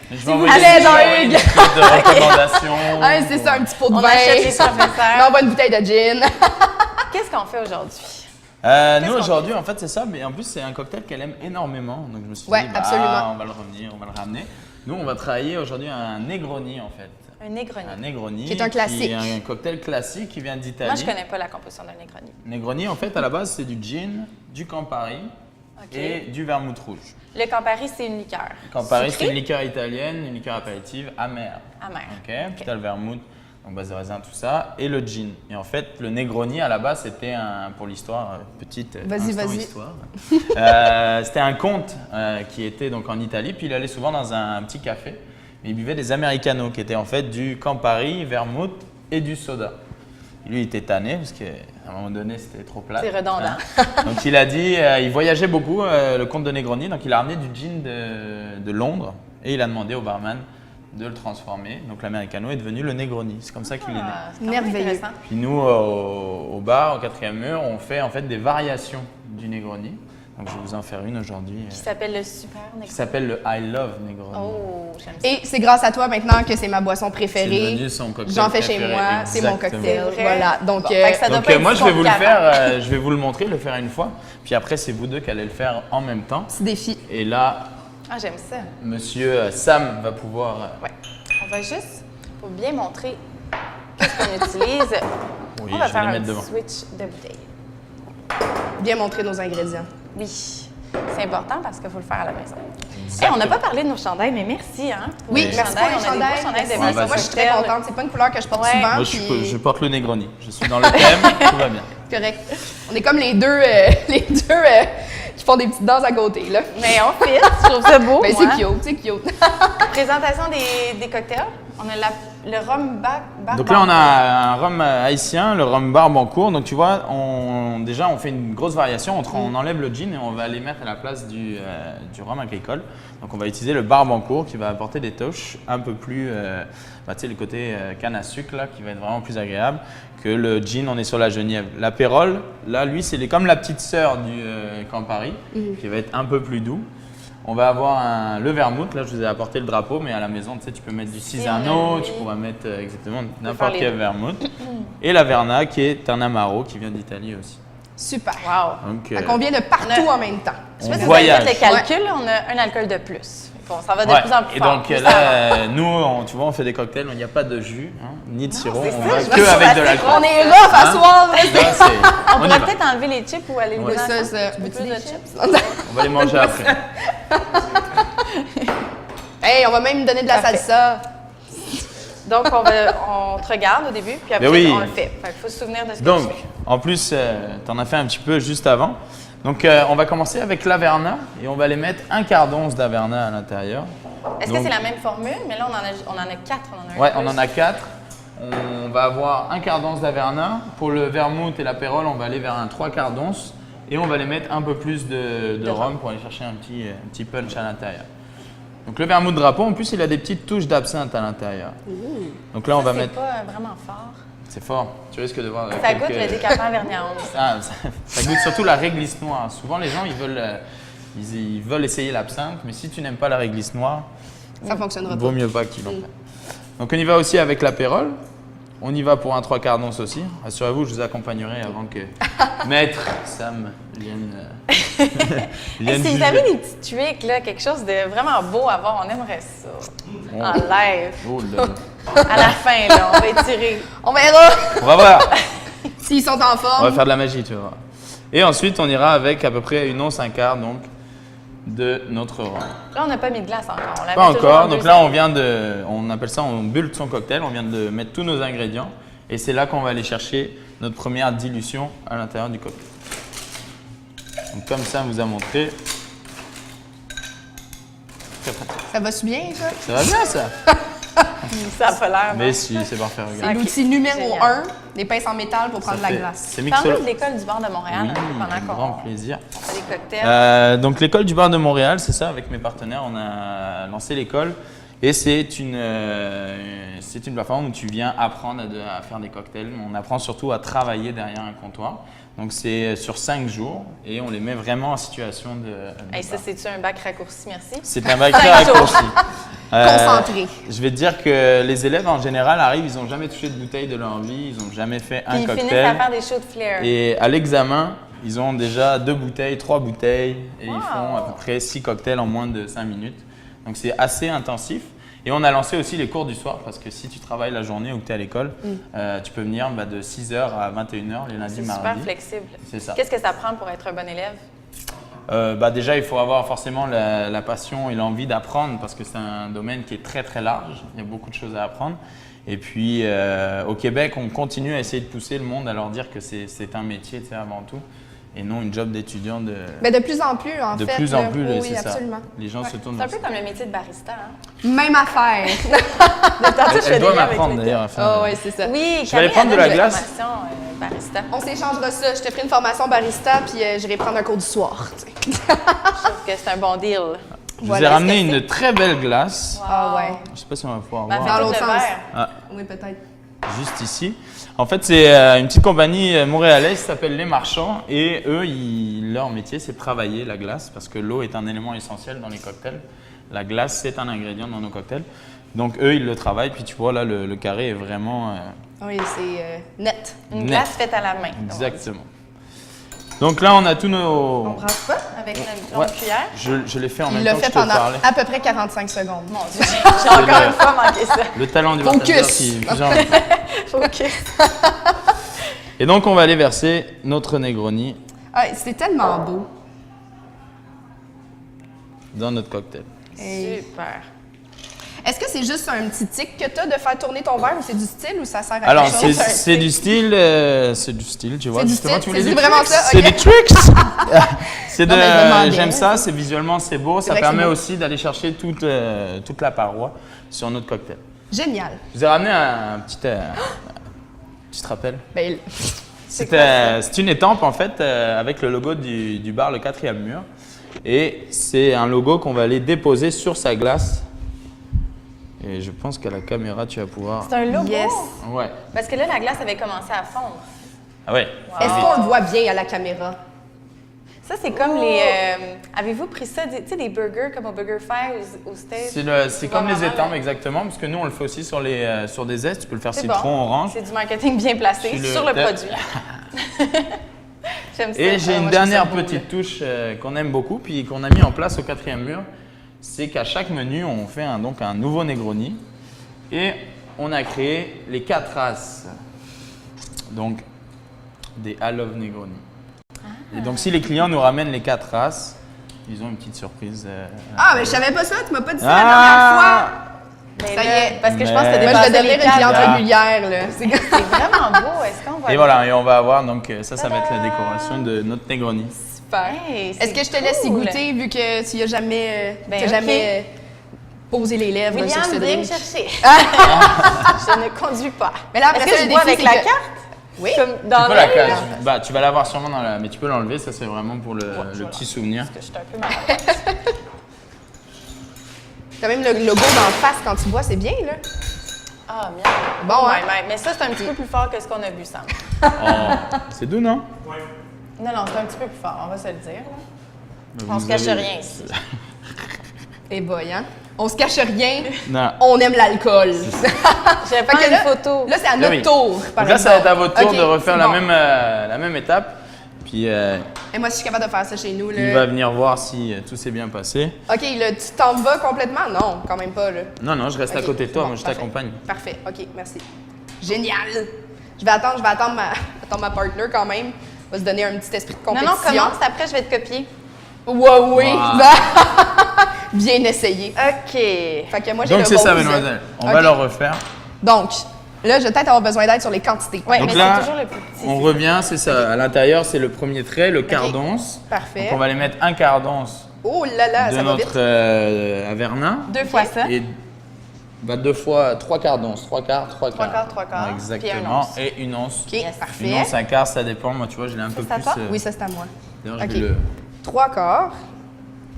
Je vais envoyer Allez, des Jean-Hugues! de recommandations. Ah, c'est ça, un petit pot de On vin. achète les professeurs. On envoie une bouteille de gin. Qu'est-ce qu'on fait aujourd'hui? Nous, aujourd'hui, en fait, c'est ça. Mais en plus, c'est un cocktail qu'elle aime énormément. Donc, je me suis dit, absolument. on va le ramener. Nous, on va travailler aujourd'hui un Negroni, en fait. Un Negroni. Un Negroni. Qui est un classique. Qui est un cocktail classique qui vient d'Italie. Moi, je connais pas la composition d'un Negroni. Negroni, en fait, à la base, c'est du gin, du Campari et du vermouth rouge. Le Campari, c'est une liqueur. Campari, c'est Sucrée? une liqueur italienne, une liqueur apéritive amère. Amère. Ok. Puis t'as le vermouth, donc base de raisin, tout ça, et le gin. Et en fait, le Negroni, à la base, c'était pour l'histoire, petite instant histoire. C'était un comte qui était donc en Italie, puis il allait souvent dans un petit café. Et il buvait des Americanos, qui étaient en fait du Campari, vermouth et du soda. Et lui, il était tanné, parce qu'à un moment donné, c'était trop plat. C'est redondant. Donc il a dit, il voyageait beaucoup, le comte de Negroni, donc il a ramené du gin de Londres, et il a demandé au barman de le transformer. Donc l'Americano est devenu le Negroni. C'est comme ça qu'il est né. C'est quand même Merveilleux. intéressant. Puis nous, au bar, au 4e mur, on fait en fait des variations du Negroni. Donc je vais vous en faire une aujourd'hui Qui s'appelle le Super qui Negroni. s'appelle le I Love Negroni. Oh, j'aime ça. Et c'est grâce à toi maintenant que c'est ma boisson C'est préférée. devenu son cocktail J'en fais chez préféré, moi, c'est mon exactement. cocktail. C'est vrai? Voilà. Donc, Bon, fait que ça doit Donc pas être moi si je vais vous le compliqué faire, je vais vous le montrer, le faire une fois. Puis après c'est vous deux qui allez le faire en même temps. petit défi. Et là, Ah, j'aime ça. monsieur Sam va pouvoir. Ouais. On va juste, pour bien montrer qu'est-ce qu'on utilise, Oui, on va je vais faire les un mettre petit devant. switch de bouteille. Bien montrer nos ingrédients. Oui, c'est important parce qu'il faut le faire à la maison. Hey, on n'a pas parlé de nos chandails, mais merci. Hein, pour Oui, les merci pour les On a des beaux chandails. chandails de Merci. Maison Moi, je suis très Cocktail. contente. C'est pas une couleur que je porte Ouais. souvent. Moi puis je porte le Negroni. Je suis dans le thème, tout va bien. c'est correct. On est comme les deux qui font des petites danses à côté. Là. Mais on fit, je trouve ça beau. Ben, moi. c'est cute, c'est cute. Présentation des cocktails. On a le rhum bar. Donc là, on a un rhum haïtien, le rhum Barbancourt. Donc tu vois, déjà, on fait une grosse variation. On enlève le gin et on va les mettre à la place du rhum agricole. Donc on va utiliser le Barbancourt qui va apporter des touches un peu plus, tu sais, le côté canne à sucre là, qui va être vraiment plus agréable que le gin. On est sur la Genièvre. L'apérole, là, lui, c'est comme la petite sœur du Campari, qui va être un peu plus doux. On va avoir le vermouth, là je vous ai apporté le drapeau, mais à la maison tu sais, tu peux mettre du Cisano, tu pourras mettre exactement n'importe faire quel les vermouth. Et la Verna qui est un Amaro qui vient d'Italie aussi. Super. Wow. Donc Fait qu'on vient de partout en même temps. Je sais on pas si vous voyage. avez fait le calcul, on a un alcool de plus. Bon, ça va de Ouais. plus en plus Et fort. donc Plus là, ça va. nous, tu vois, on fait des cocktails, il n'y a pas de jus, hein, ni de sirop, c'est on ça, va je que me avec suis de l'alcool. On est rough à soir. Là, On on y pourrait va. peut-être enlever les chips ou aller les Ouais. manger Ça, ensemble. ça. Un peu Veux-tu plus des de chips? On va les manger après. Hey, on va même donner de la Parfait. salsa. Donc, on te regarde au début, puis après, oui. on le fait. Fait qu'il faut se souvenir de ce que Donc, tu fais. en plus, tu en as fait un petit peu juste avant. Donc, on va commencer avec l'Averna et on va les mettre un quart d'once d'Averna à l'intérieur. Est-ce que c'est la même formule? Mais là, on en a 4. Ouais, on en a 4. On va avoir un quart d'once d'Averna. Pour le vermouth et l'apérole, on va aller vers un 3 quarts d'once. Et on va les mettre un peu plus de rhum pour aller chercher un petit punch à l'intérieur. Donc le vermouth drapeau, en plus, il a des petites touches d'absinthe à l'intérieur. Donc là, on va mettre… C'est pas vraiment fort. C'est fort. Tu risques de voir… Ça goûte le décapant vernis à 11. Ah, ça goûte surtout la réglisse noire. Souvent, les gens, ils veulent essayer l'absinthe, mais si tu n'aimes pas la réglisse noire, Ça fonctionnera vaut pas. mieux pas qu'ils l'en prennent. Donc on y va aussi avec l'apérole. On y va pour un 3 quarts d'once aussi. Rassurez-vous, je vous accompagnerai avant que Maître Sam vienne Si vous juger. avez des petits tweaks, là, quelque chose de vraiment beau à voir, on aimerait ça. En live. Oh là là. À la fin, là, on va étirer. On verra On va voir. s'ils sont en On va forme. faire de la magie, tu vois. Et ensuite, on ira avec à peu près une once un quart donc, de notre rhum. Là, on n'a pas mis de glace encore. On la Pas met toujours en encore. Donc là, deuxième. on appelle ça, on bulle son cocktail. On vient de mettre tous nos ingrédients. Et c'est là qu'on va aller chercher notre première dilution à l'intérieur du cocktail. Donc comme ça, on vous a montré. Très pratique. Ça va-tu bien, ça? Ça va bien, ça? Ça a pas l'air. Mais non? si, c'est parfait, C'est regarde. l'outil numéro Génial. 1, des pinces en métal pour prendre de la glace. C'est Parle-nous mixolo. de l'école du bar de Montréal Oui, pendant avec qu'on grand plaisir. fait des cocktails. Donc l'école du bar de Montréal, c'est ça, avec mes partenaires, on a lancé l'école et c'est une plateforme où tu viens apprendre à faire des cocktails. On apprend surtout à travailler derrière un comptoir. Donc c'est sur 5 jours et on les met vraiment en situation de Hey, ça, bar. c'est-tu un bac raccourci? Merci. C'est un bac très raccourci. Concentré. Je vais te dire que les élèves en général arrivent, ils n'ont jamais touché de bouteille de leur vie, ils n'ont jamais fait un Puis ils finissent cocktail. à faire des shows de flair. Et à l'examen, ils ont déjà 2 bouteilles, 3 bouteilles et ils Wow. font à peu près 6 cocktails en moins de 5 minutes. Donc c'est assez intensif. Et on a lancé aussi les cours du soir parce que si tu travailles la journée ou que tu es à l'école, tu peux venir de 6h à 21h les lundis, C'est mardis. super flexible. C'est ça. Qu'est-ce que ça prend pour être un bon élève? Déjà, il faut avoir forcément la passion et l'envie d'apprendre parce que c'est un domaine qui est très très large. Il y a beaucoup de choses à apprendre. Et puis, au Québec, on continue à essayer de pousser le monde à leur dire que c'est un métier, tu sais, avant tout, et non une job d'étudiant Mais de plus en plus, en de fait. plus en là. plus, Oui, c'est ça. absolument. Les gens se tournent C'est un vers peu ça. comme le métier de barista. Hein? Même affaire. Tantôt, je fais Elle des doit liens avec m'apprendre les d'ailleurs à thés. faire. Oh, ouais, c'est ça. Oui, Je vais aller Camille, prendre de elle la donne glace. formation, barista. On s'échangera ça. Je te ferai une formation barista, puis j'irai prendre un cours du soir. tu sais. Je trouve que c'est un bon deal. Je vous ai Voilà ramené ce que une très belle glace. Ah ouais. Je sais pas si on va pouvoir Ben, voir. Dans fais l'autre tout le sens. verre. Ah, Oui, peut-être. juste ici. En fait, c'est une petite compagnie montréalaise qui s'appelle Les Marchands et eux, leur métier, c'est de travailler la glace parce que l'eau est un élément essentiel dans les cocktails. La glace, c'est un ingrédient dans nos cocktails. Donc, eux, ils le travaillent. Puis, tu vois, là, le carré est vraiment Oui, c'est net. Une net. glace faite à la main. donc, Exactement. Donc là, on a tous On nos… brasse pas. Avec une Ouais. longue cuillère. Je l'ai fait en Il même l'a temps que fait je te pendant parlais. à peu près 45 secondes. Mon Dieu, j'ai encore une fois manqué ça. Le talent du Focus. bartender qui… plusieurs- OK. Et donc, on va aller verser notre Negroni Ah, c'est tellement beau. dans notre cocktail. Hey. Super. Est-ce que c'est juste un petit tic que tu as de faire tourner ton verre ou c'est du style ou ça sert à Alors, quelque chose? c'est du style, tu vois. C'est du justement, style, tu voulais c'est des vraiment tricks. ça, C'est ok. des tricks. C'est Non, mais je demandais. j'aime ça, c'est visuellement, c'est beau. Ça vrai que permet c'est beau. aussi d'aller chercher toute la paroi sur notre cocktail. Génial. Je vous ai ramené un petit, tu te rappelles? Ben, C'est une étampe en fait avec le logo du bar Le 4e Mur. Et c'est un logo qu'on va aller déposer sur sa glace. Et je pense qu'à la caméra, tu vas pouvoir… C'est un logo. yes. Ouais. Parce que là, la glace avait commencé à fondre. Ah ouais. Est-ce qu'on le voit bien à la caméra? Ça, c'est comme les. Avez-vous pris ça, tu sais, des burgers comme au Burger Fire aux States? C'est Tu vois comme les vraiment étampes le- exactement, parce que nous on le fait aussi sur des zestes. Tu peux le faire C'est citron, bon. orange. C'est du marketing bien placé Tu sur le t'as- produit. J'aime ça. Et j'ai moi, une je dernière trouve ça beau, petite touche qu'on aime beaucoup, puis qu'on a mis en place au 4e Mur. C'est qu'à chaque menu, on fait donc un nouveau Negroni. Et on a créé les 4 races. Donc, des I Love Negroni. Et donc, si les clients nous ramènent les 4 races, ils ont une petite surprise. Ah, mais je savais pas ça, tu m'as pas dit ça la dernière fois. Ben Ça y là, est. parce que je pense que tu as Moi, je vais dépassé les devenir une cliente cadres. régulière, là. C'est C'est vraiment beau. Est-ce qu'on va... Et voilà, et on va avoir, donc ça va être la décoration de notre Negroni. super. Hey, Est-ce que je te laisse y cool. goûter, vu que tu n'as jamais, Ben, t'as ok. jamais posé les lèvres sur William, ce viens me drink? chercher. Je ne conduis pas. Mais là, après Est-ce ça, que je le bois défi, avec c'est la que- carte? Oui. Comme Tu dans peux la l'œil, là? Bah, tu vas l'avoir sûrement dans la... Mais tu peux l'enlever, ça c'est vraiment pour le je vais petit souvenir. Parce que je suis un peu malade. T'as même le logo d'en face quand tu bois, c'est bien, là. Ah, bien. Bon, hein? Mais ça, c'est un petit peu plus fort que ce qu'on a bu, Sam. Oh, c'est doux, non? Non, c'est un petit peu plus fort, on va se le dire. Là. On Vous se cache avez- rien ici. Et boy, hein? On se cache rien, Non. on aime l'alcool. J'avais Fait pas que une là, photo. là, c'est à Ah notre oui. tour, par Donc là, ça va être à exemple. votre tour Ok, de refaire c'est la, bon. la même étape. Puis Et moi, si je suis capable de faire ça chez nous, là. il va venir voir si tout s'est bien passé. OK, là, tu t'en vas complètement? Non, quand même pas, là. Non, non, je reste à Ok, côté de toi, bon, moi je parfait. t'accompagne. Parfait, OK, merci. Génial! Je vais attendre ma partner quand même. On va se donner un petit esprit de Non, compétition. commence, après, je vais te copier. Ouais, oui! Wow. Bien essayé. OK. Fait que moi, j'ai Donc le c'est ça, rose. mademoiselle. On Ok. va le refaire. Donc, là, je vais peut-être avoir besoin d'aide sur les quantités. Ouais, Donc mais là, c'est toujours le plus petit. on revient, c'est ça. À l'intérieur, c'est le premier trait, le quart Ok. d'once. Parfait. Donc on va aller mettre un quart d'once Oh là là, de ça va vite. notre Avernin. 2 fois ça. Et bah, 2 fois 3 quarts d'once. 3 quarts, 3 quarts. quarts, 3 quarts, puis un Exactement. once. Et une once. OK, Yes. parfait. Une once, un quart, ça dépend. Moi, tu vois, je l'ai un peu c'est à plus. toi? Oui, ça, c'est à moi. D'ailleurs, Ok. je vais le... 3 quarts.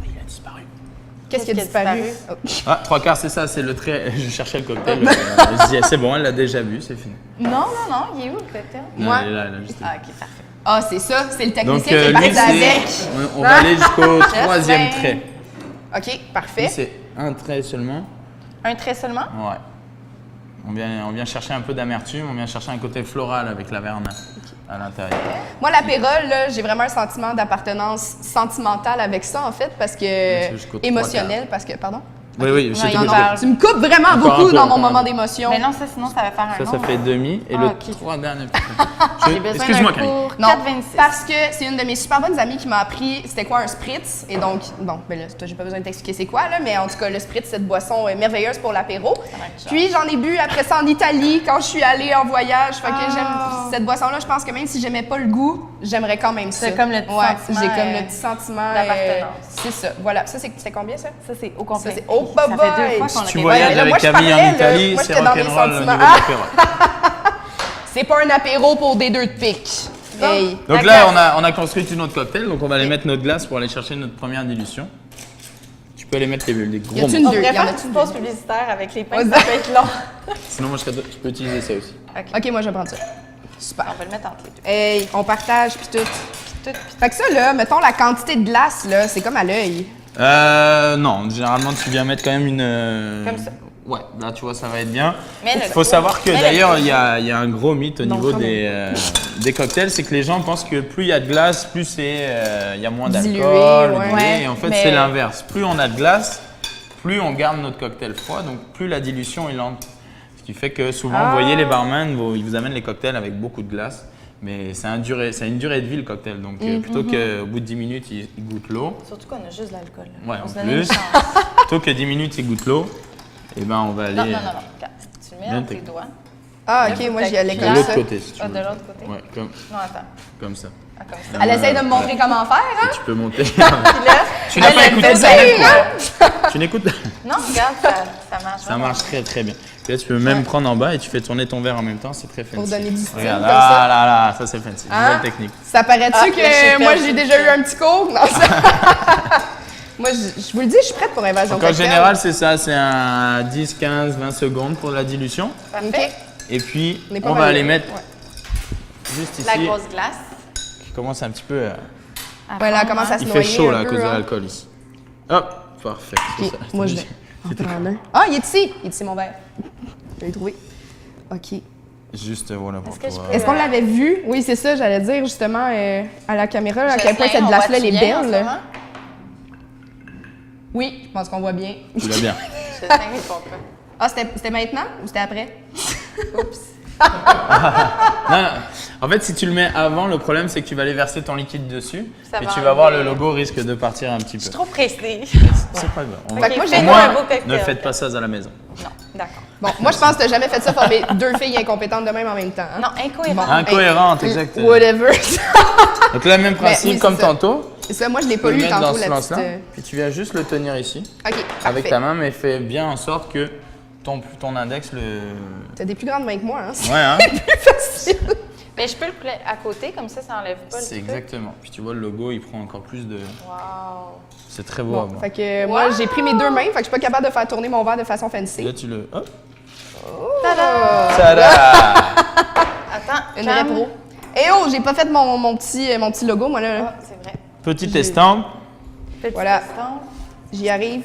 Il a disparu. Qu'est-ce qui a disparu? Oh. Ah, 3 quarts, c'est ça, c'est le trait. Je cherchais le cocktail. Je disais, c'est bon, elle l'a déjà vu, c'est fini. Non, il est où le cocktail? Non, Moi? elle est là, elle a juste. Ah, OK, parfait. Ah, c'est ça, c'est le technicien Donc, qui est lui, parti avec. c'est. On va aller jusqu'au troisième ben. trait. OK, Lui, parfait. c'est un trait seulement. Un trait seulement? Ouais. On vient chercher un peu d'amertume, on vient chercher un côté floral avec la vernin à l'intérieur. Moi, l'apérole, là, j'ai vraiment un sentiment d'appartenance sentimentale avec ça, en fait, parce c'est jusqu'au que. Émotionnel, parce que. Pardon? Oui, oui, je Ouais, te il en dis. parle. Tu me coupes vraiment Encore beaucoup un peu, dans mon encore un moment peu. d'émotion. Mais non, ça, sinon, ça va faire un Ça nombre. fait demi. Et Ah, le ok. 3 derniers petits J'ai besoin Excuse-moi, d'un Camille. cours Non, 4,26. parce que c'est une de mes super bonnes amies qui m'a appris c'était quoi un spritz. Et donc, bon, ben là, toi, j'ai pas besoin de t'expliquer c'est quoi, là, mais en tout cas, le spritz, cette boisson merveilleuse pour l'apéro. va être Puis, j'en ai bu après ça en Italie quand je suis allée en voyage. Fait que Ah. j'aime cette boisson-là. Je pense que même si j'aimais pas le goût, j'aimerais quand même ça. C'est comme le petit ouais, sentiment, j'ai comme le petit sentiment. d'appartenance. C'est ça. Voilà. Ça, c'est combien, ça? Ça, c'est au complet. Ça, c'est au Ça bye-bye. fait 2 fois qu'on a Tu fait voyages Ouais, là, avec moi, je Camille parlais, en là. Italie, Moi, c'est j'étais dans mes rock'n'roll au niveau sentiments. de l'apéro. C'est pas un apéro pour des deux de pique. Hey. Donc La là, on a construit une autre cocktail, donc on va aller mettre notre glace pour aller chercher notre première dilution. Tu peux aller mettre les gros Y a-tu mots. une- On Deux. pourrait Il y en faire a une petite deux. pause publicitaire avec les pains, Ouais, ça peut être long. Sinon, moi, je peux utiliser ça aussi. OK, moi, je vais prendre ça. Super. On va le mettre entre les deux. Hey, on partage, puis tout. Tout. Fait que ça, là, mettons la quantité de glace, là, c'est comme à l'œil. Non, généralement, tu viens mettre quand même une. Comme ça. Ouais, là, tu vois, ça va être bien. Mais Il faut savoir que Mais d'ailleurs, le- il y a un gros mythe au Non, niveau quand des cocktails, c'est que les gens pensent que plus il y a de glace, plus il y a moins Dilué, d'alcool. ouais. dilué. Ouais, Et en fait, mais- c'est l'inverse. Plus on a de glace, plus on garde notre cocktail froid, donc plus la dilution est lente. Ce qui fait que souvent, vous voyez les barman, ils vous amènent les cocktails avec beaucoup de glace. Mais c'est une durée de vie le cocktail. Donc plutôt qu'au bout de 10 minutes, ils goûtent l'eau. Surtout qu'on a juste de l'alcool. là. Ouais, on en se donnait une plus. chance. Plutôt que 10 minutes, ils goûtent l'eau. Et ben on va aller Non. Regarde, tu le mets Bien entre tes technique. doigts. Ah, Là, OK, faut moi, que j'y allais tu de comme glaces. ça. l'autre côté si tu Ah, veux. de l'autre côté? Ouais, Non, attends. comme ça. Ah, comme ça. Elle essaye de me montrer comment faire, hein? Tu peux monter. Puis là, Tu n'as pas elle écouté fait ça bien, avec moi. Tu n'écoutes non, regarde, ça marche. Ça vraiment. marche très très bien. Puis là, tu peux même prendre en bas et tu fais tourner ton verre en même temps, c'est très fancy. Pour donner du style, Regarde, comme ça. ah là là, ça c'est fancy. Hein? Nouvelle technique. Ça paraît-tu Ah, le que chef moi, Perche, j'ai le déjà chef. eu un petit cours? Non, ça... Moi, je vous le dis, je suis prête pour Invasion Donc en Cocktail. général, c'est ça, c'est un 10, 15, 20 secondes pour la dilution. Parfait. OK. Et puis, On est pas on mal va là. aller mettre Ouais. juste ici, La grosse glace. qui commence un petit peu Ouais, là, elle commence à se Il noyer fait chaud là un à peu, cause de hein. l'alcool ici. Hop, parfait. c'est OK, ça. moi, je vais en prendre un. Ah, il est ici! Il est ici, mon verre. Je l'ai trouvé. OK. Juste voilà pour Est-ce que je toi. peux- Est-ce qu'on l'avait vu? Oui, c'est ça, j'allais dire justement à la caméra, là, à quel point Jocelyn, cette on glace-là, voit-tu elle est bien en belle. ce là. moment? Oui, je pense qu'on voit bien. Tu l'as bien. Je t'inquiète pas. Ah, c'était maintenant ou c'était après? Oups. Non, en fait, si tu le mets avant, le problème c'est que tu vas aller verser ton liquide dessus Ça et va tu vas voir enlever. le logo risque de partir un petit Je peu. suis trop pressée. C'est pas grave. Fait que moi, Au j'ai moins, un beau cocktail. ne faites pas ça à la maison. Non, d'accord. Bon, moi, je pense que t'as jamais fait ça former deux filles incompétentes de même en même temps. hein? Non, incohérent. Incohérente, exactement. Whatever. Donc là, même principe oui, comme c'est ça. tantôt. Et ça, moi, je l'ai Tu pas peux le eu mettre dans tantôt, ce la lance-là, petite... puis tu viens juste le tenir ici OK, avec parfait. ta main, mais fais bien en sorte que ton index le. T'as des plus grandes mains que moi, hein? Ouais, hein? C'est facile. Mais je peux le couler à côté, comme ça enlève pas le C'est truc. exactement. Puis tu vois, le logo, il prend encore plus de. Wow. C'est très beau à Bon, voir. fait que moi, j'ai pris mes deux mains, fait que je suis pas capable de faire tourner mon verre de façon Et fancy. là, tu le. Hop! Tada! Tada! Attends, Une Cam. vraie pro. Eh oh, j'ai pas fait mon petit logo, moi, là. Ah, c'est vrai. Petite estampe. Petit Voilà. instant. J'y arrive.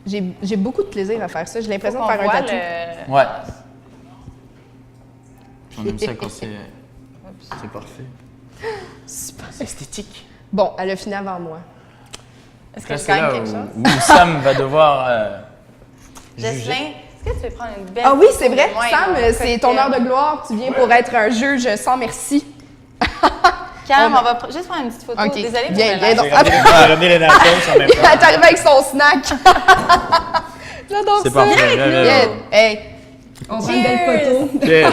J'ai beaucoup de plaisir à faire ça. J'ai l'impression de On faire un voit tatou. le... Ouais. On aime ça quand c'est parfait. Super. C'est esthétique. Bon, elle a fini avant moi. Est-ce que Là, je c'est gagne là quelque chose? où Sam va devoir Jocelyn, juger. est-ce que tu veux prendre une belle Ah oui, photo c'est vrai. de moi et Sam, mon c'est ton cocktail? heure de gloire. Tu viens pour être un juge sans merci. Cam, On on va juste prendre une petite photo. OK. Désolée pour Viens, le viens live. donc. J'ai ramené les nachos en même Elle temps. est arrivée avec son snack. J'adore C'est ça. parfait. Viens, viens, Yeah. viens. Hey, on prend une belle photo. Cheers.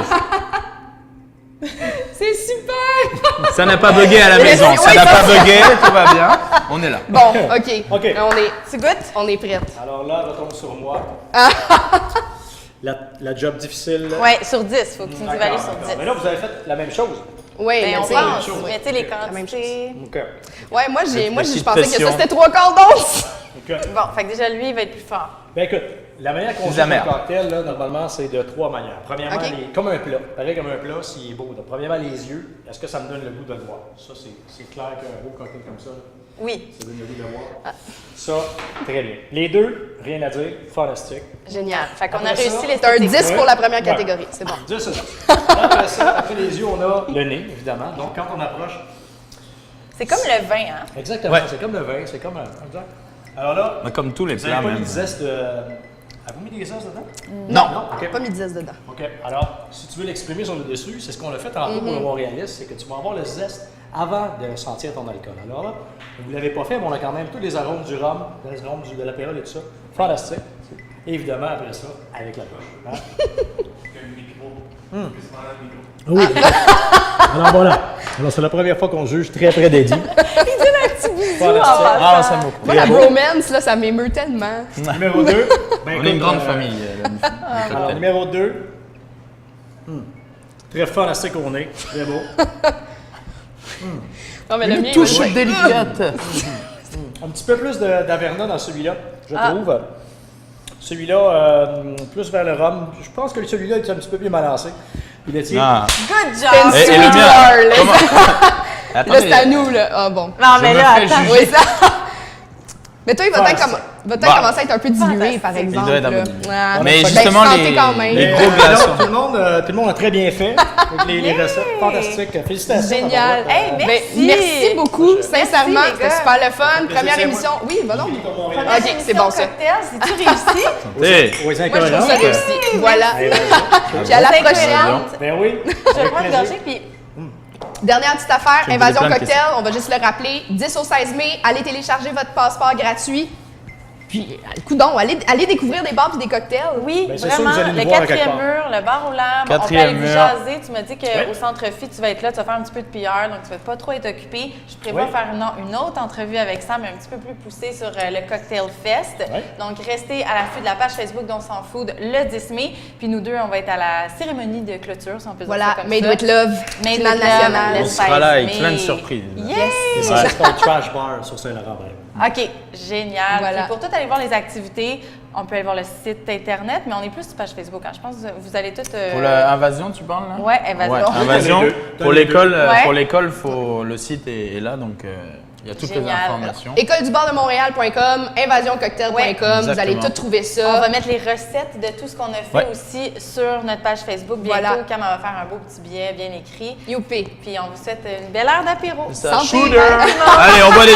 C'est super. Ça n'a pas bugué à la maison. Oui, Ça n'a pas bugué, tout va bien. On est là. Bon, OK. OK. Là, Tu goûtes? on est prête. Alors là, retombe sur moi. La job difficile. Oui, sur 10. Faut que tu nous évalues D'accord, sur d'accord. 10. Mais là, vous avez fait la même chose. Oui, Ben, mais on tu sais, pense. chose. Mais tu sais, les même quantités. OK. ouais, moi, je petite pensais que pression. ça, c'était 3/4 d'once. OK. Bon, fait que déjà, lui, il va être plus fort. Ben écoute, la manière qu'on Plus joue un amer. cocktail, là, normalement, c'est de trois manières. Premièrement, OK. comme un plat. Pareil comme un plat, s'il est beau. Donc, premièrement, les yeux. Est-ce que ça me donne le goût de le voir? Ça, c'est clair qu'un beau cocktail comme ça, là, Oui. ça donne le goût de le voir. Ça, très bien. Les deux, rien à dire, fantastique. Génial. Fait qu'on a Après ça, réussi les C'est un 10 pour la première Ouais. catégorie. C'est bon. 10 c'est ça. Après ça, après les yeux, on a le nez, évidemment. Donc, quand on approche, C'est comme le vin, hein? exactement, Ouais. c'est comme le vin, c'est comme un. Exact. Alors là, Mais comme tous les vous n'avez plats, pas même. mis de zeste de. Avez-vous mis des zestes dedans? Non. Non, ok. Pas mis 10 dedans. OK. Alors, si tu veux l'exprimer sur le dessus, c'est ce qu'on a fait tantôt pour le voir réaliste, c'est que tu vas avoir le zeste avant de sentir ton alcool. Alors là, vous ne l'avez pas fait, mais on a quand même tous les arômes du rhum, les arômes de l'apéro et tout ça. Fantastique. Et évidemment, après ça, avec la poche. Hein? Oui. Alors voilà. Alors, c'est la première fois qu'on juge très près d'Eddie. Fantastique. Ah, ça me Moi, la bromance, là, ça m'émeut tellement. Numéro 2. On est une grande famille. Alors, numéro 2. Très fantastique au nez. Très beau. Non, mais le mien, touche ouais. délicate. Un petit peu plus d'Averna dans celui-là, je trouve. Celui-là, plus vers le rhum. Je pense que celui-là est un petit peu mieux balancé. Il est Ah. Good C'est une job! Et le sweet mien, girl. comment- Là, Attendez, c'est à nous, là. Ah, bon. Non, mais me là, fais attends. juger. Oui, ça. Mais toi, il va peut-être Fantastique. Bah. commencer à être un peu dilué, Fantastique. par Il exemple. doit être un peu là. dilué. Ah. Mais Ben, justement, sentez les- quand même. les Mais, gros glaçons. tout le monde a très bien fait. Donc, les recettes, fantastiques. Félicitations. Génial. Hey, Ben, merci. merci beaucoup, sincèrement. les C'était gars. super le fun. Première Plaisir, émission. Oui, va donc. Première Ok, c'est émission bon, ça. cocktail, si tu réussis, Hey. Oui, Moi, je trouve ça réussi. Voilà. Allez, Puis à la c'est prochaine. incohérente. ben oui. Je vais Avec prendre une plaisir. gorgée, puis Dernière petite affaire, Je vais Invasion poser plein de Cocktail, on va juste le rappeler. 10 au 16 mai, allez télécharger votre passeport gratuit. Puis, coudonc, allez découvrir des bars et des cocktails. oui, Ben, c'est sûr que vraiment, vous allez nous le voir à quatrième quelque part. mur, le bar au lab, on peut Quatrième aller vous mur. jaser. Tu m'as dit qu'au Oui. Centre Phi, tu vas être là, tu vas faire un petit peu de PR, donc tu vas pas trop être occupé. Je prévois Oui. faire une autre entrevue avec Sam, un petit peu plus poussée sur le Cocktail Fest. Oui. Donc, restez à l'affût de la page Facebook d'On s'en fout le 10 mai. Puis nous deux, on va être à la cérémonie de clôture, si on peut dire Voilà, ça comme Made ça. with Love, Made finale with Love, nationale. le On sera là avec 16 plein de mai. surprises. Yes! Et ça, c'est un trash bar sur Saint-Laurent. OK, génial. Voilà. Puis pour tout aller voir les activités, on peut aller voir le site Internet, mais on est plus sur page Facebook. Hein. Je pense que vous allez tous... Pour l'invasion, tu parles là? Ouais, Invasion. Invasion. Les deux. Pour Les deux. l'école, Ouais. le site est là, donc il y a toutes les Génial. informations. Écoledubardemontréal.com, invasioncocktail.com, Ouais. vous allez Exactement. tout trouver On ça. va mettre les recettes de tout ce qu'on a fait Ouais. aussi sur notre page Facebook. Bientôt, Voilà. Cam va faire un beau petit billet bien écrit. Youpi. Puis on vous souhaite une belle heure d'apéro. Ça, Santé. shooter. Allez, on va les